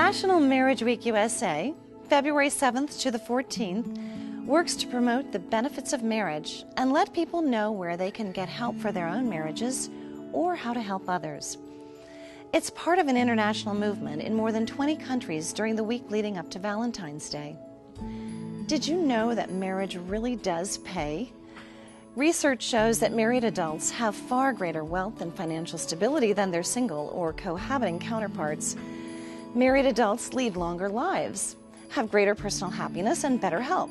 National Marriage Week USA, February 7th to the 14th, works to promote the benefits of marriage and let people know where they can get help for their own marriages or how to help others. It's part of an international movement in more than 20 countries during the week leading up to Valentine's Day. Did you know that marriage really does pay? Research shows that married adults have far greater wealth and financial stability than their single or cohabiting counterparts. Married adults lead longer lives, have greater personal happiness and better health.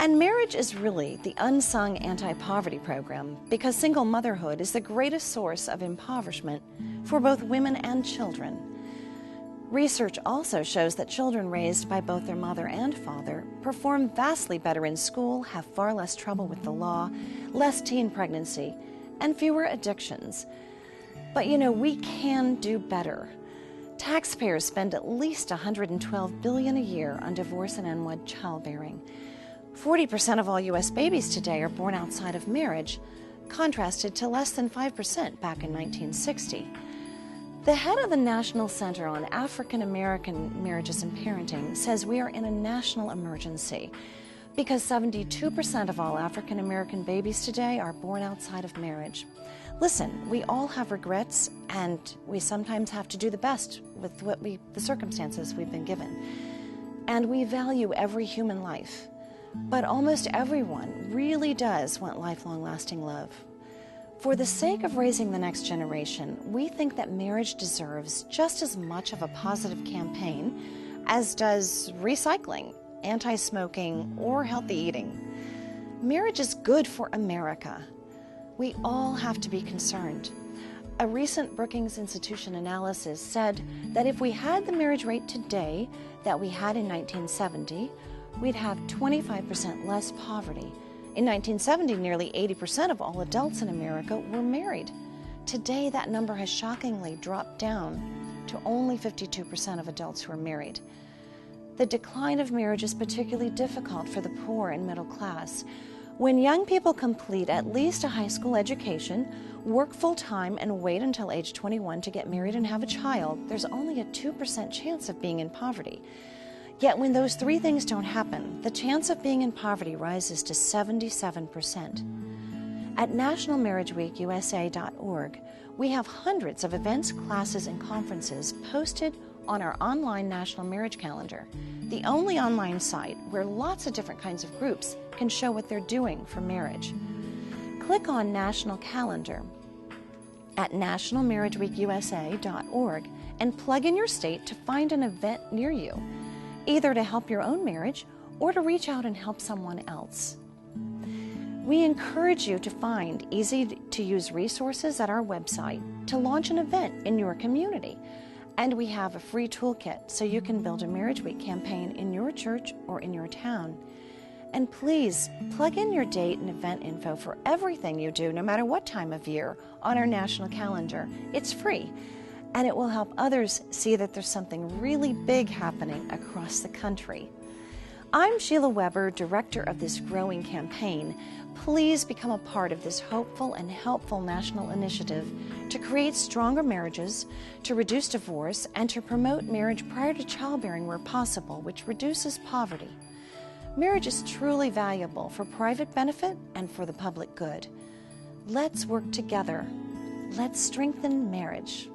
And marriage is really the unsung anti-poverty program because single motherhood is the greatest source of impoverishment for both women and children. Research also shows that children raised by both their mother and father perform vastly better in school, have far less trouble with the law, less teen pregnancy, and fewer addictions. But we can do better. Taxpayers spend at least $112 billion a year on divorce and unwed childbearing. 40% of all U.S. babies today are born outside of marriage, contrasted to less than 5% back in 1960. The head of the National Center on African American Marriages and Parenting says we are in a national emergency because 72% of all African American babies today are born outside of marriage. Listen, we all have regrets, and we sometimes have to do the best with the circumstances we've been given. And we value every human life. But almost everyone really does want lifelong lasting love. For the sake of raising the next generation, we think that marriage deserves just as much of a positive campaign as does recycling, anti-smoking, or healthy eating. Marriage is good for America. We all have to be concerned. A recent Brookings Institution analysis said that if we had the marriage rate today that we had in 1970, we'd have 25% less poverty. In 1970, nearly 80% of all adults in America were married. Today, that number has shockingly dropped down to only 52% of adults who are married. The decline of marriage is particularly difficult for the poor and middle class. When young people complete at least a high school education, work full-time, and wait until age 21 to get married and have a child, there's only a 2% chance of being in poverty. Yet when those three things don't happen, the chance of being in poverty rises to 77%. At nationalmarriageweekusa.org, we have hundreds of events, classes, and conferences posted on our online National Marriage Calendar, the only online site where lots of different kinds of groups can show what they're doing for marriage. Click on National Calendar at nationalmarriageweekusa.org and plug in your state to find an event near you, either to help your own marriage or to reach out and help someone else. We encourage you to find easy-to-use resources at our website to launch an event in your community. And we have a free toolkit so you can build a Marriage Week campaign in your church or in your town. And please plug in your date and event info for everything you do, no matter what time of year, on our national calendar. It's free, and it will help others see that there's something really big happening across the country. I'm Sheila Weber, director of this growing campaign. Please become a part of this hopeful and helpful national initiative to create stronger marriages, to reduce divorce, and to promote marriage prior to childbearing where possible, which reduces poverty. Marriage is truly valuable for private benefit and for the public good. Let's work together. Let's strengthen marriage.